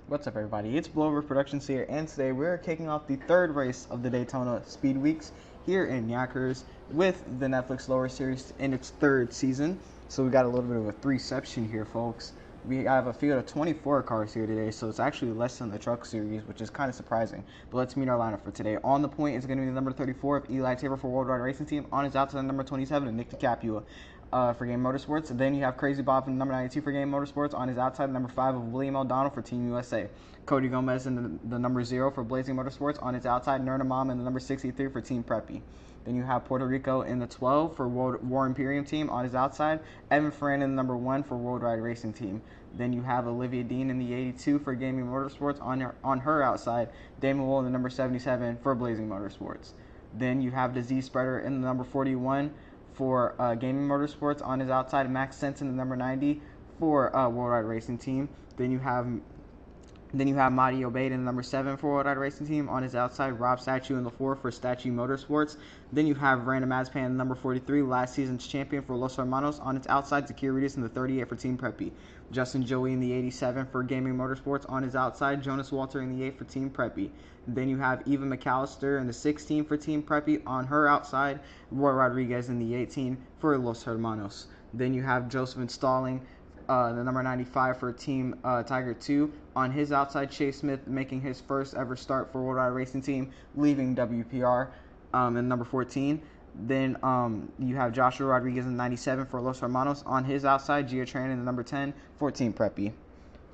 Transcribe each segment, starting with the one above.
What's up, everybody? It's Blowover Productions here, and today we're kicking off the third race of the Daytona Speed Weeks here in Yonkers with the Netflix Lower Series in its third season. So we got a little bit of a three-section here, folks. We have a field of 24 cars here today, so it's actually less than the Truck Series, which is kind of surprising. But let's meet our lineup for today. On the point is going to be the number 34 of Eli Tabor for Worldwide Racing Team. On his outside, number 27 of Nick DiCaprio. For Game Motorsports. And then you have Crazy Bob from number 92 for Game Motorsports. On his outside, number 5 of William O'Donnell for Team USA. Cody Gomez in the number 0 for Blazing Motorsports. On his outside, Nernamam in the number 63 for Team Preppy. Then you have Puerto Rico in the 12 for War Imperium Team. On his outside, Evan Ferran in the number 1 for World Ride Racing Team. Then you have Olivia Dean in the 82 for Gaming Motorsports. On her outside, Damon Wool in the number 77 for Blazing Motorsports. Then you have Disease Spreader in the number 41 for Gaming Motorsports. On his outside, Max Sensen, the number 90 for World Ride Racing Team. Then you have Madi Obeid in the number 7 for World Ride Racing Team. On his outside, Rob Statue in the 4 for Statue Motorsports. Then you have Random Mazpan in the number 43, last season's champion for Los Hermanos. On its outside, Zakir Reedus in the 38 for Team Preppy. Justin Joey in the 87 for Gaming Motorsports. On his outside, Jonas Walter in the 8 for Team Preppy. Then you have Eva McAllister in the 16 for Team Preppy. On her outside, Roy Rodriguez in the 18 for Los Hermanos. Then you have Joseph Stalling, the number 95 for Team Tiger 2. On his outside, Chase Smith making his first ever start for World Ride Racing Team, leaving WPR in number 14. Then you have Joshua Rodriguez in the 97 for Los Hermanos. On his outside, Gia Tran in the number 10 for Team Preppy.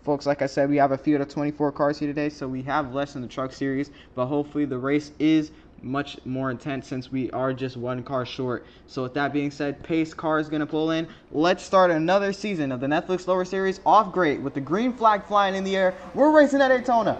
Folks, like I said, we have a field of 24 cars here today, so we have less than the Truck Series, but hopefully the race is much more intense since we are just one car short. So with that being said, pace car is going to pull in. Let's start another season of the Netflix Lower Series off great with the green flag flying in the air. We're racing at Daytona.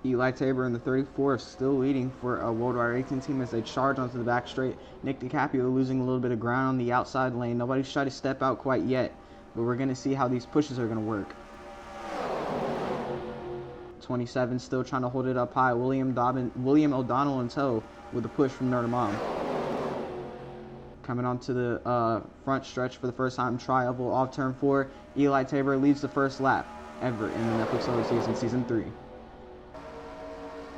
Eli Tabor in the 34 is still leading for a World Ride Racing Team as they charge onto the back straight. Nick DiCaprio losing a little bit of ground on the outside lane. Nobody's tried to step out quite yet, but we're going to see how these pushes are going to work. 27 still trying to hold it up high. William O'Donnell in tow with a push from Nerdamom. Coming onto the front stretch for the first time, tri-oval off turn 4. Eli Tabor leads the first lap ever in the Netflix Lower Season, Season 3.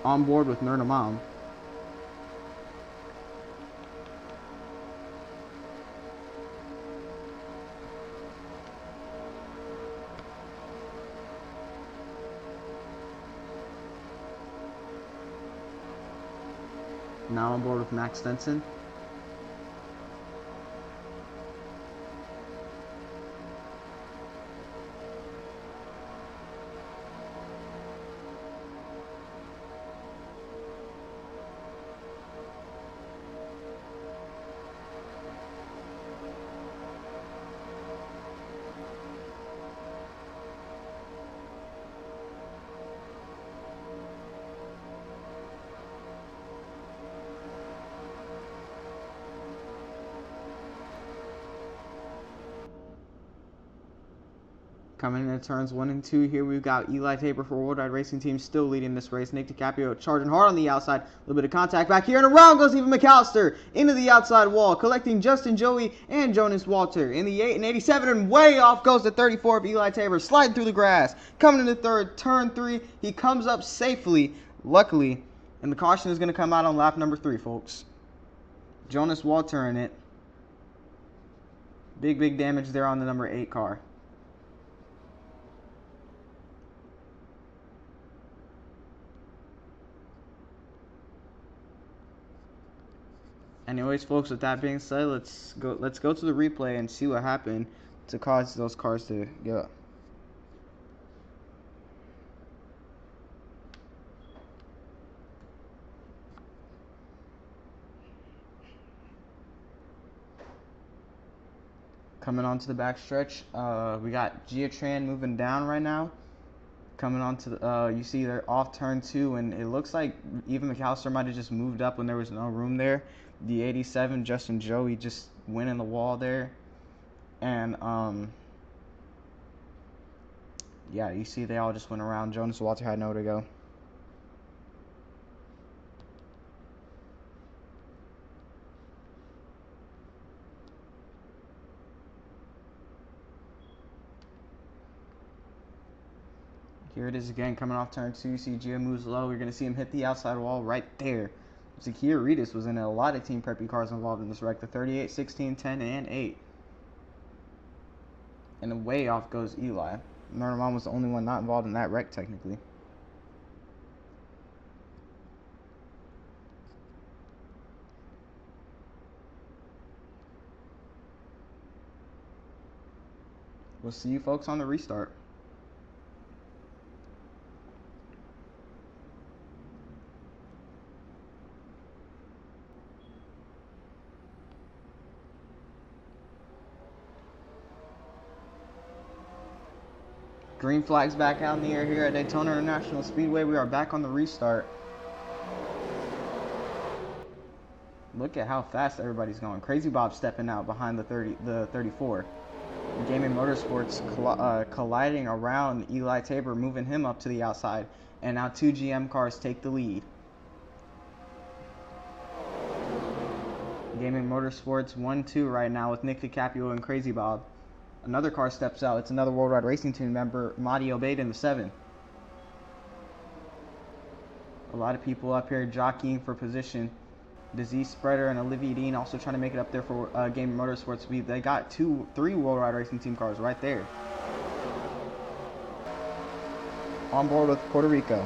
On board with Nerdamom. Now on board with Max Stenson. Coming into turns 1 and 2 here, we've got Eli Tabor for World Ride Racing Team still leading this race. Nick DiCaprio charging hard on the outside. A little bit of contact back here, and around goes Eva McAllister into the outside wall, collecting Justin Joey and Jonas Walter in the 8 and 87, and way off goes the 34 of Eli Tabor, sliding through the grass. Coming into third, turn 3, he comes up safely, luckily, and the caution is going to come out on lap number 3, folks. Jonas Walter in it. Big damage there on the number 8 car. Anyways, folks, with that being said, let's go to the replay and see what happened to cause those cars to get up. Coming onto the back stretch, we got Gia Tran moving down right now. Coming on to the, you see they're off turn 2, and it looks like even McAllister might have just moved up when there was no room there. The 87, Justin Joey, just went in the wall there. And, yeah, you see they all just went around. Jonas Walter had nowhere to go. Here it is again, coming off turn 2. You see Gio moves low. You're going to see him hit the outside wall right there. Zakir Reedus was in a lot of Team Preppy cars involved in this wreck. The 38, 16, 10, and 8. And way off goes Eli. Norman was the only one not involved in that wreck, technically. We'll see you folks on the restart. Green flags back out in the air here at Daytona International Speedway. We are back on the restart. Look at how fast everybody's going. Crazy Bob stepping out behind the 34. Gaming Motorsports colliding around Eli Tabor, moving him up to the outside. And now 2 GM cars take the lead. Gaming Motorsports 1-2 right now with Nick DiCaprio and Crazy Bob. Another car steps out. It's another Worldwide Racing Team member, Mahdi Obeid in the 7. A lot of people up here jockeying for position. Disease Spreader and Olivia Dean also trying to make it up there for Gaming Motorsports. They got 3 Worldwide Racing Team cars right there. On board with Puerto Rico.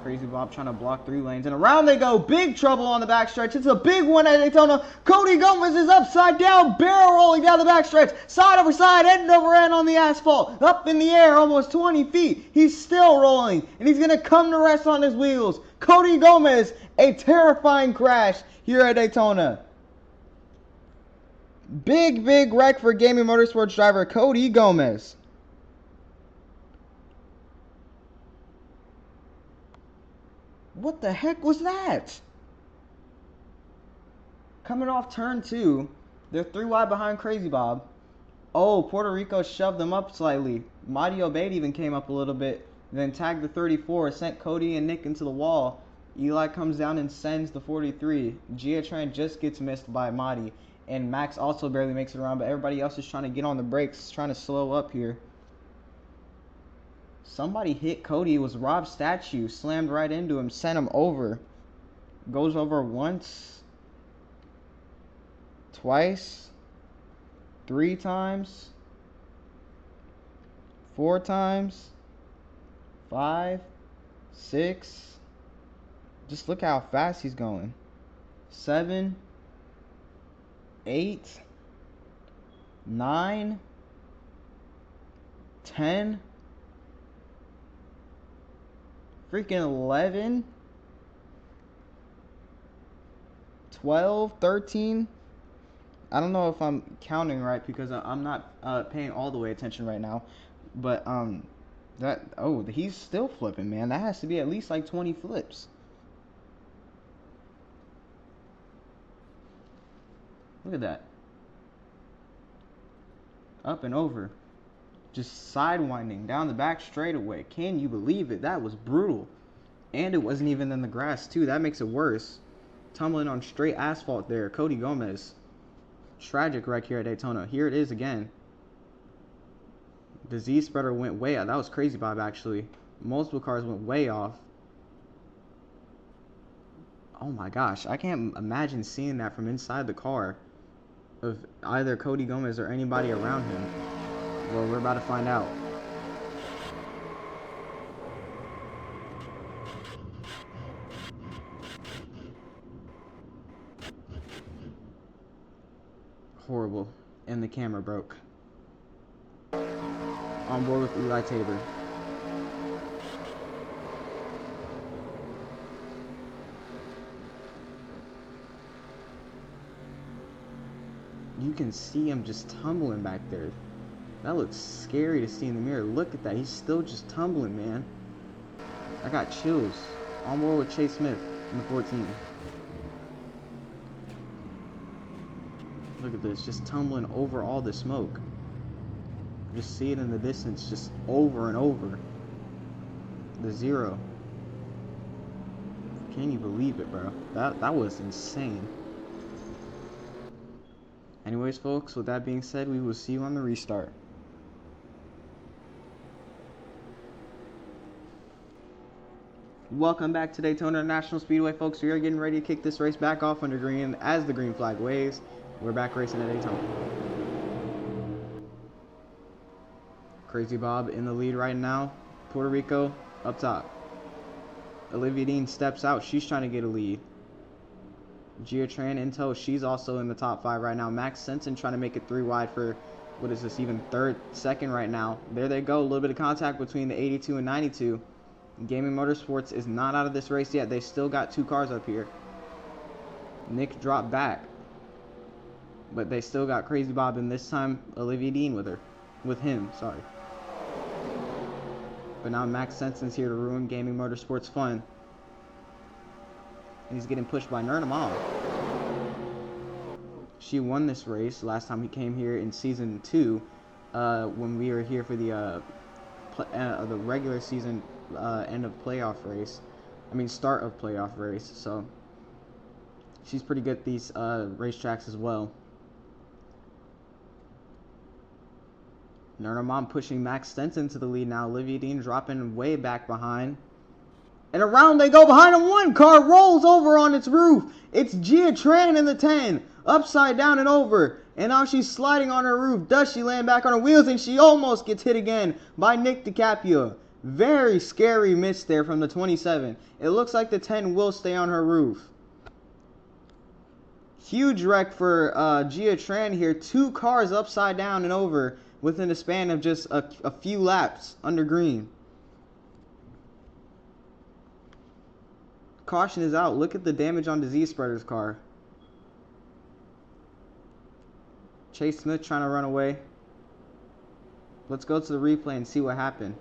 Crazy Bob trying to block 3 lanes, and around they go. Big trouble on the backstretch. It's a big one at Daytona. Cody Gomez is upside down, barrel rolling down the backstretch, side over side, end over end on the asphalt, up in the air, almost 20 feet. He's still rolling, and he's gonna come to rest on his wheels. Cody Gomez, a terrifying crash here at Daytona. Big wreck for Gaming Motorsports driver Cody Gomez. What the heck was that? Coming off turn 2, they're 3 wide behind Crazy Bob. Oh, Puerto Rico shoved them up slightly. Mahdi Obeid even came up a little bit, then tagged the 34, sent Cody and Nick into the wall. Eli comes down and sends the 43. Giatran just gets missed by Mahdi, and Max also barely makes it around, but everybody else is trying to get on the brakes, trying to slow up here. Somebody hit Cody. It was Rob Statue. Slammed right into him. Sent him over. Goes over once. Twice. 3 times. 4 times. 5. 6. Just look how fast he's going. 7. 8. 9. 10. Freaking 11, 12, 13. I don't know if I'm counting right because I'm not paying all the way attention right now. But he's still flipping, man. That has to be at least like 20 flips. Look at that. Up and over. Just sidewinding down the back straightaway. Can you believe it? That was brutal. And it wasn't even in the grass, too. That makes it worse. Tumbling on straight asphalt there. Cody Gomez. Tragic wreck here at Daytona. Here it is again. Disease Spreader went way out. That was Crazy Bob, actually. Multiple cars went way off. Oh my gosh. I can't imagine seeing that from inside the car of either Cody Gomez or anybody around him. Well, we're about to find out. Horrible. And the camera broke. on board with Eli Tabor. You can see him just tumbling back there. That looks scary to see in the mirror. Look at that. He's still just tumbling, man. I got chills. On board with Chase Smith in the 14. Look at this. Just tumbling over all the smoke. Just see it in the distance, just over and over. The zero. Can you believe it, bro? That was insane. Anyways, folks, with that being said, we will see you on the restart. Welcome back to Daytona International Speedway, folks. We are getting ready to kick this race back off under green as the green flag waves. We're back racing at Daytona. Crazy Bob in the lead right now. Puerto Rico up top. Olivia Dean steps out. She's trying to get a lead. Gia Tran in tow. She's also in the top 5 right now. Max Sensen trying to make it 3 wide for, what is this, even second right now. There they go. A little bit of contact between the 82 and 92. Gaming Motorsports is not out of this race yet. They still got 2 cars up here. Nick dropped back. But they still got Crazy Bob, and this time Olivia Dean with him, sorry. But now Max Sensen's here to ruin Gaming Motorsports fun. And he's getting pushed by Nernamam. She won this race last time he came here in season 2, when we were here for the regular season end of playoff race. I mean start of playoff race. So she's pretty good at these racetracks as well. Nernamam pushing Max Sensen to the lead now. Olivia Dean dropping way back behind. And around they go behind him. One car rolls over on its roof. It's Gia Tran in the 10. Upside down and over. And now she's sliding on her roof. Does she land back on her wheels? And she almost gets hit again by Nick DiCaprio. Very scary miss there from the 27. It looks like the 10 will stay on her roof. Huge wreck for Gia Tran here. 2 cars upside down and over within a span of just a few laps under green. Caution is out. Look at the damage on Disease Spreader's car. Chase Smith trying to run away. Let's go to the replay and see what happened.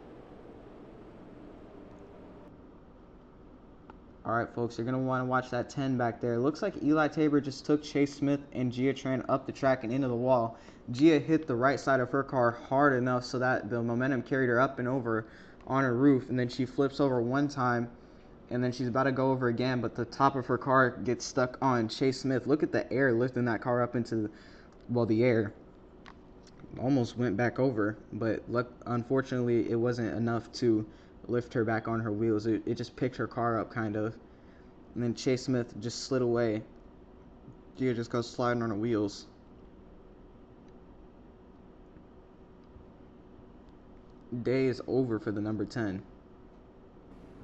Alright, folks, you're going to want to watch that 10 back there. It looks like Eli Tabor just took Chase Smith and Gia Tran up the track and into the wall. Gia hit the right side of her car hard enough so that the momentum carried her up and over on her roof. And then she flips over one time, and then she's about to go over again, but the top of her car gets stuck on Chase Smith. Look at the air lifting that car up into, the air. Almost went back over, but unfortunately it wasn't enough to lift her back on her wheels. It just picked her car up kind of, and then Chase Smith just slid away. Gia just goes sliding on her wheels. Day is over for the number 10.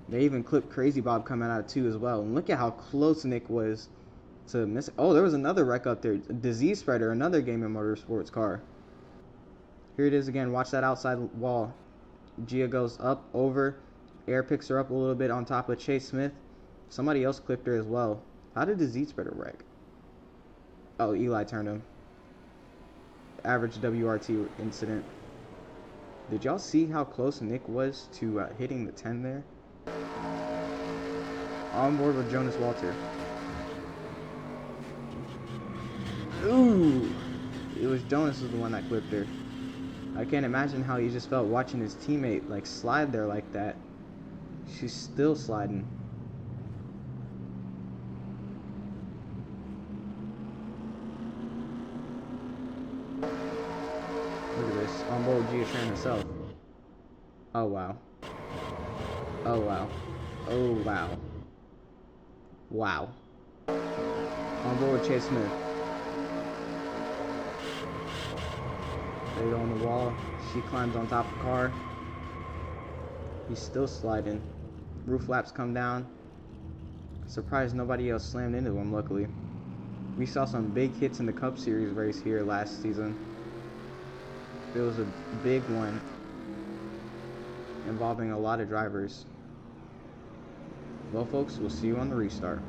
They even clipped Crazy Bob coming out of 2 as well. And look at how close Nick was to miss. Oh, there was another wreck up there. Disease Spreader, another Gaming Motorsports car. Here it is again. Watch that outside wall. Gia goes up, over. Air picks her up a little bit on top of Chase Smith. Somebody else clipped her as well. How did Disease Spreader wreck? Oh, Eli turned him. Average WRT incident. Did y'all see how close Nick was to hitting the 10 there? On board with Jonas Walter. Ooh! It was Jonas was the one that clipped her. I can't imagine how he just felt watching his teammate like slide there like that. She's still sliding. Look at this. On board with Gia Tran herself. Oh wow. Oh wow. Oh wow. Wow. On board with Chase Smith. They go on the wall. She climbs on top of the car. He's still sliding. Roof flaps come down. Surprised nobody else slammed into him, luckily. We saw some big hits in the Cup Series race here last season. It was a big one. involving a lot of drivers. Well, folks, we'll see you on the restart.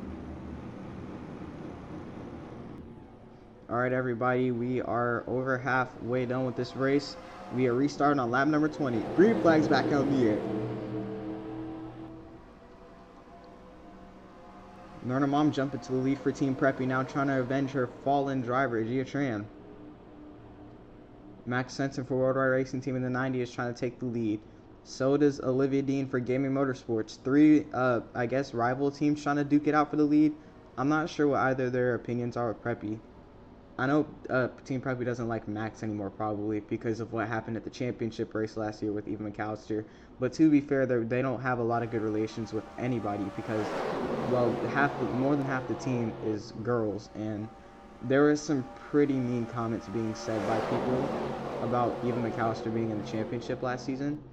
Alright, everybody, we are over halfway done with this race. We are restarting on lap number 20. Green flag's back out in the air. Norna Mom jumping to the lead for Team Preppy, now trying to avenge her fallen driver, Gia Tran. Max Sensen for World Ride Racing Team in the 90 is trying to take the lead. So does Olivia Dean for Gaming Motorsports. Three, I guess, rival teams trying to duke it out for the lead. I'm not sure what either their opinions are with Preppy. I know Team Preppy doesn't like Max anymore, probably because of what happened at the championship race last year with Eva McAllister. But to be fair, they don't have a lot of good relations with anybody because, well, more than half the team is girls, and there were some pretty mean comments being said by people about Eva McAllister being in the championship last season.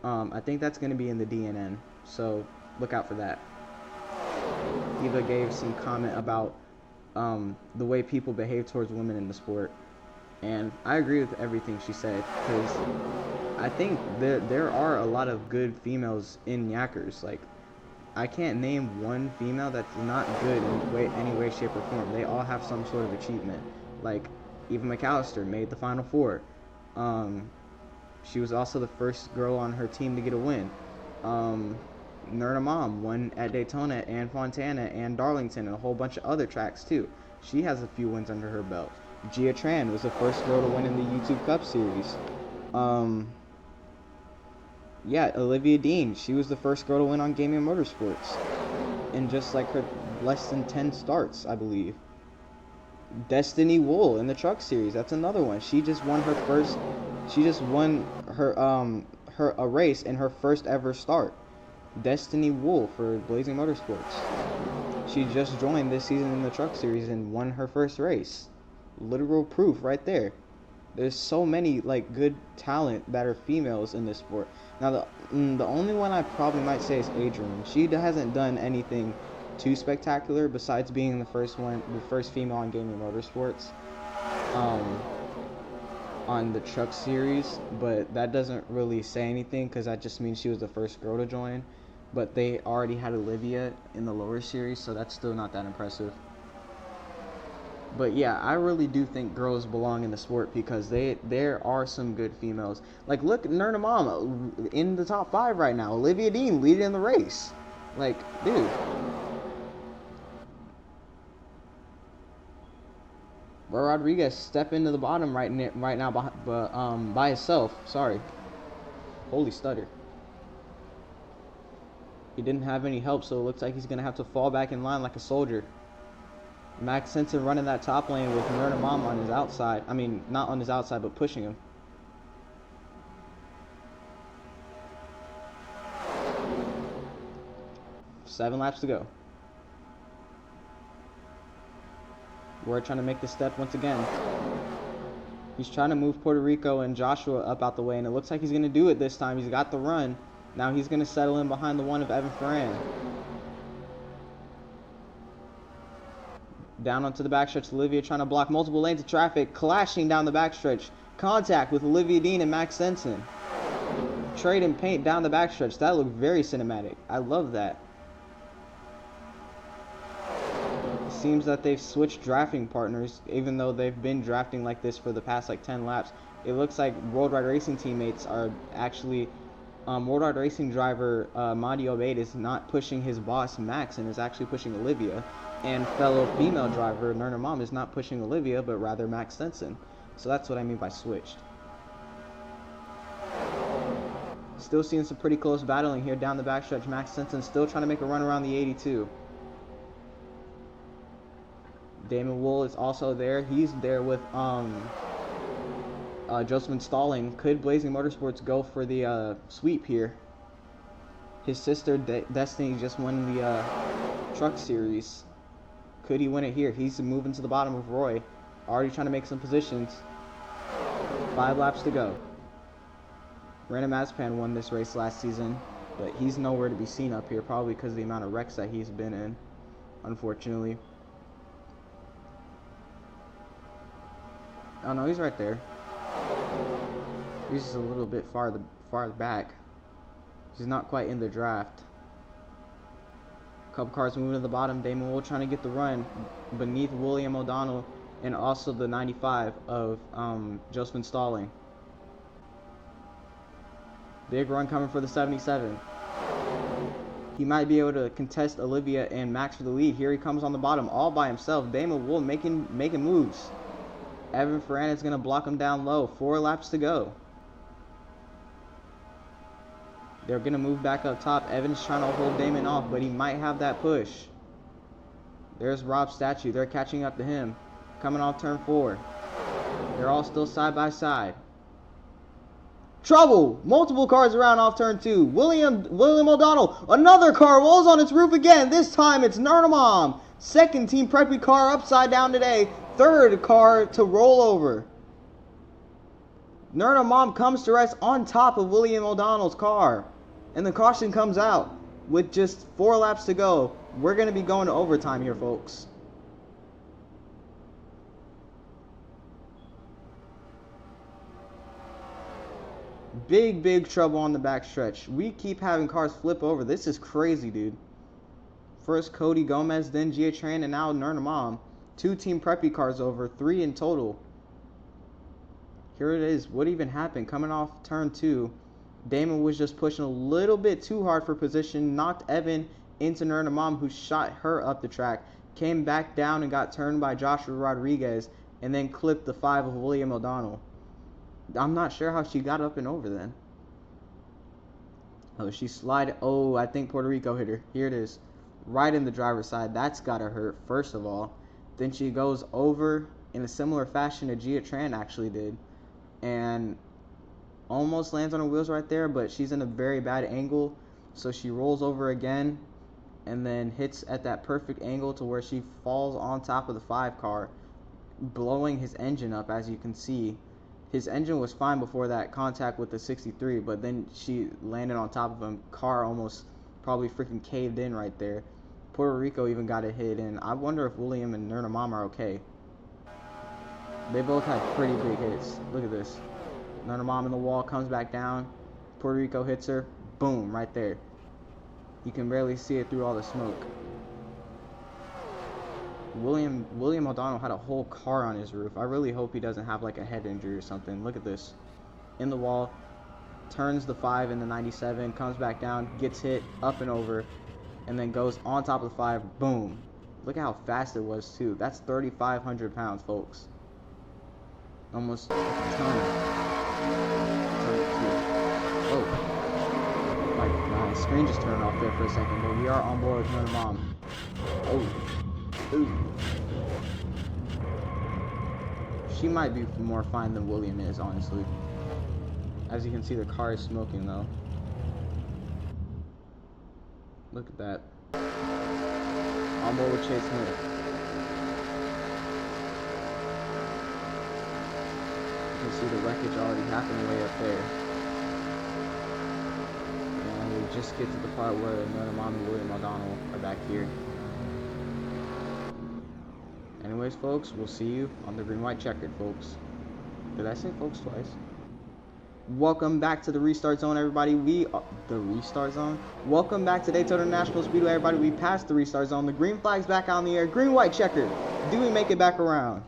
I think that's going to be in the DNN, so look out for that. Eva gave some comment about the way people behave towards women in the sport, and I agree with everything she said, because I think there are a lot of good females in Yackers. Like, I can't name one female that's not good in any way, shape, or form. They all have some sort of achievement. Like, Eva McAllister made the Final Four. She was also the first girl on her team to get a win. Norna Mom won at Daytona and Fontana and Darlington and a whole bunch of other tracks too. She has a few wins under her belt. Gia Tran was the first girl to win in the YouTube Cup Series. Yeah, Olivia Dean, she was the first girl to win on Gaming Motorsports in just like her less than 10 starts, I believe. Destiny Wool in the Truck Series, that's another one. She just won a race in her first ever start. Destiny Wool for Blazing Motorsports. She just joined this season in the Truck Series and won her first race. Literal proof right there. There's so many like good talent that are females in this sport. Now the only one I probably might say is Adrian. She hasn't done anything too spectacular besides being the first female on Gaming Motorsports on the Truck Series, but that doesn't really say anything because that just means she was the first girl to join. But they already had Olivia in the lower series, so that's still not that impressive. But yeah, I really do think girls belong in the sport because there are some good females. Like, look, Norna Mom in the top 5 right now. Olivia Dean leading the race. Like, dude. Bro Rodriguez step into the bottom right now by himself. Sorry. Holy stutter. He didn't have any help, so it looks like he's going to have to fall back in line like a soldier. Max Sensen running that top lane with Norna Mom on his outside. I mean, not on his outside, but pushing him. Seven laps to go. We're trying to make the step once again. He's trying to move Puerto Rico and Joshua up out the way, and it looks like he's going to do it this time. He's got the run. Now he's going to settle in behind the one of Evan Ferran. Down onto the backstretch, Olivia trying to block multiple lanes of traffic, clashing down the backstretch. Contact with Olivia Dean and Max Sensen. Trade and paint down the backstretch. That looked very cinematic. I love that. It seems that they've switched drafting partners, even though they've been drafting like this for the past like 10 laps. It looks like World Ride Racing teammates are actually... World Ride Racing driver Madi Obeid is not pushing his boss Max and is actually pushing Olivia. And fellow female driver Norna Mom is not pushing Olivia, but rather Max Sensen. So that's what I mean by switched. Still seeing some pretty close battling here down the backstretch. Max Sensen still trying to make a run around the 82. Damon Wool is also there. He's there with Josephine Stalling. Could Blazing Motorsports go for the sweep here? His sister Destiny just won the Truck Series. Could he win it here? He's moving to the bottom of Roy. Already trying to make some positions. 5 laps to go. Brandon Mazepin won this race last season, but he's nowhere to be seen up here, probably because of the amount of wrecks that he's been in, unfortunately. Oh no, he's right there. He's just a little bit farther back. She's not quite in the draft. Couple cars moving to the bottom. Damon Wool trying to get the run beneath William O'Donnell and also the 95 of Josephine Stalling. Big run coming for the 77. He might be able to contest Olivia and Max for the lead. Here he comes on the bottom all by himself. Damon Wool making moves. Evan Ferran is going to block him down low. 4 laps to go. They're going to move back up top. Evan's trying to hold Damon off, but he might have that push. There's Rob's statue. They're catching up to him. Coming off turn 4. They're all still side by side. Trouble! Multiple cars around off turn 2. William O'Donnell. Another car rolls on its roof again. This time it's Nernamom. Second Team Preppy car upside down today. Third car to roll over. Nernamom comes to rest on top of William O'Donnell's car. And the caution comes out with just 4 laps to go. We're going to be going to overtime here, folks. Big trouble on the backstretch. We keep having cars flip over. This is crazy, dude. First Cody Gomez, then Gia Tran, and now Nernamom. 2 Team Preppy cars over, 3 in total. Here it is. What even happened? Coming off turn 2. Damon was just pushing a little bit too hard for position. Knocked Evan into Nernamom, who shot her up the track. Came back down and got turned by Joshua Rodriguez. And then clipped the 5 of William O'Donnell. I'm not sure how she got up and over then. Oh, she slid. Oh, I think Puerto Rico hit her. Here it is. Right in the driver's side. That's gotta hurt, first of all. Then she goes over in a similar fashion to Gia Tran actually did. And almost lands on her wheels right there, but she's in a very bad angle. So she rolls over again and then hits at that perfect angle to where she falls on top of the 5 car, blowing his engine up, as you can see. His engine was fine before that contact with the 63, but then she landed on top of him. Car almost probably freaking caved in right there. Puerto Rico even got a hit in. I wonder if William and Nernamom are okay. They both had pretty big hits. Look at this. Nernamom in the wall, comes back down. Puerto Rico hits her. Boom, right there. You can barely see it through all the smoke. William O'Donnell had a whole car on his roof. I really hope he doesn't have like a head injury or something. Look at this. In the wall. Turns the 5 in the 97. Comes back down. Gets hit up and over. And then goes on top of the 5. Boom. Look at how fast it was too. That's 3,500 pounds, folks. Almost a ton. Oh. My screen just turned off there for a second. But we are on board with Nernamom. Oh. Ooh. She might be more fine than William is, honestly. As you can see, the car is smoking, though. Look at that. On board with Chase Smith. You can see the wreckage already happening way up there. And we just get to the part where Nernamom and William O'Donnell are back here. Anyways, folks, we'll see you on the green-white checkered, folks. Did I say folks twice? Welcome back to the restart zone, everybody. The restart zone? Welcome back to Daytona National Speedway, everybody. We passed the restart zone. The green flag's back out in the air. Green-white checkered. Do we make it back around?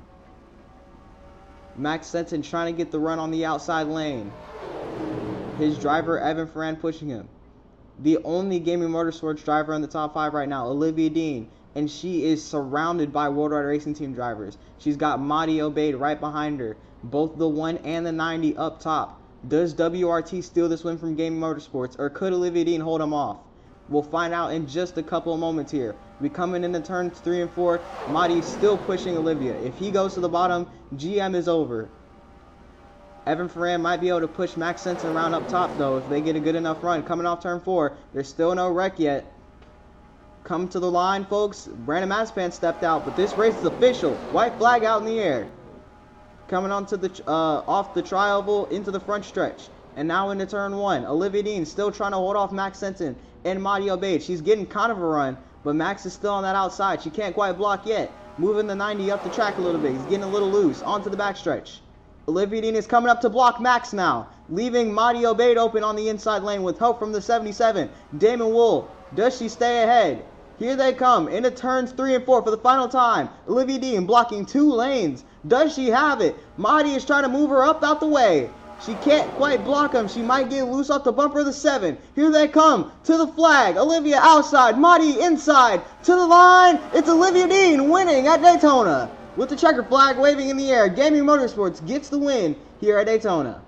Max Senton trying to get the run on the outside lane. His driver, Evan Ferran, pushing him. The only Gaming Motorsports driver in the top 5 right now, Olivia Dean. And she is surrounded by Worldwide Racing Team drivers. She's got Madi Obeid right behind her. Both the 1 and the 90 up top. Does WRT steal this win from Gaming Motorsports, or could Olivia Dean hold him off? We'll find out in just a couple of moments here. We coming into turns 3 and 4. Madi's still pushing Olivia. If he goes to the bottom, GM is over. Evan Ferran might be able to push Max Senton around up top, though, if they get a good enough run. Coming off turn 4. There's still no wreck yet. Come to the line, folks. Brandon Maspan stepped out, but this race is official. White flag out in the air. Coming onto the off the tri-oval into the front stretch. And now into turn 1. Olivia Dean still trying to hold off Max Senton and Madi Obeid. She's getting kind of a run, but Max is still on that outside. She can't quite block yet. Moving the 90 up the track a little bit. He's getting a little loose. Onto the backstretch. Olivia Dean is coming up to block Max now. leaving Madi Obeid open on the inside lane with help from the 77. Damon Wool, does she stay ahead? Here they come into turns 3 and 4 for the final time. Olivia Dean blocking 2 lanes. Does she have it? Madi is trying to move her up out the way. She can't quite block him. She might get loose off the bumper of the 7. Here they come to the flag. Olivia outside. Madi inside. To the line. It's Olivia Dean winning at Daytona. With the checker flag waving in the air, Gaming Motorsports gets the win here at Daytona.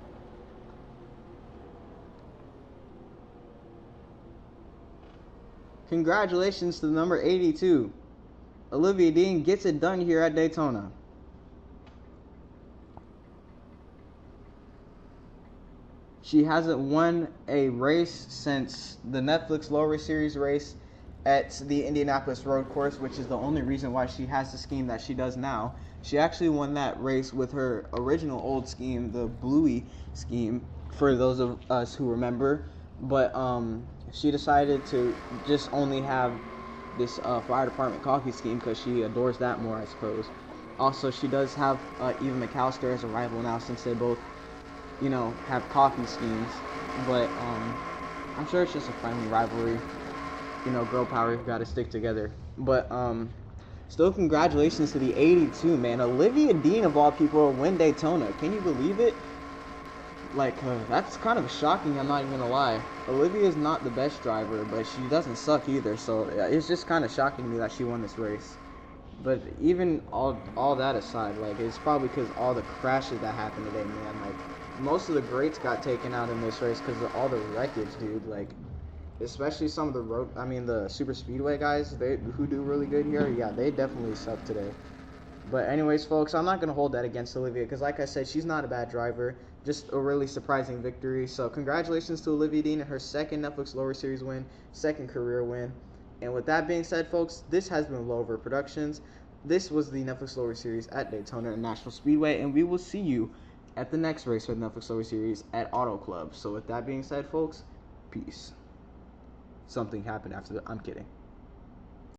Congratulations to the number 82. Olivia Dean gets it done here at Daytona. She hasn't won a race since the Netflix Lower Series race at the Indianapolis Road Course, which is the only reason why she has the scheme that she does now. She actually won that race with her original old scheme, the Bluey scheme, for those of us who remember. But she decided to just only have this fire department coffee scheme because she adores that more, I suppose. Also, she does have Eva McAllister as a rival now, since they both, have coffee schemes. But I'm sure it's just a friendly rivalry. Girl power, gotta stick together. But still, congratulations to the 82, man. Olivia Dean, of all people, win Daytona. Can you believe it? Like, that's kind of shocking, I'm not even gonna lie. Olivia's not the best driver, but she doesn't suck either, so it's just kind of shocking to me that she won this race. But even all that aside, like, it's probably because all the crashes that happened today, man. Like, most of the greats got taken out in this race because of all the wreckage, dude. Like, especially some of the super speedway guys, who do really good here. Yeah, they definitely suck today. But anyways, folks, I'm not going to hold that against Olivia because, like I said, she's not a bad driver. Just a really surprising victory. So congratulations to Olivia Dean and her second Netflix Lower Series win, second career win. And with that being said, folks, this has been Lower Productions. This was the Netflix Lower Series at Daytona International Speedway, and we will see you at the next race for the Netflix Lower Series at Auto Club. So with that being said, folks, peace. Something happened after I'm kidding.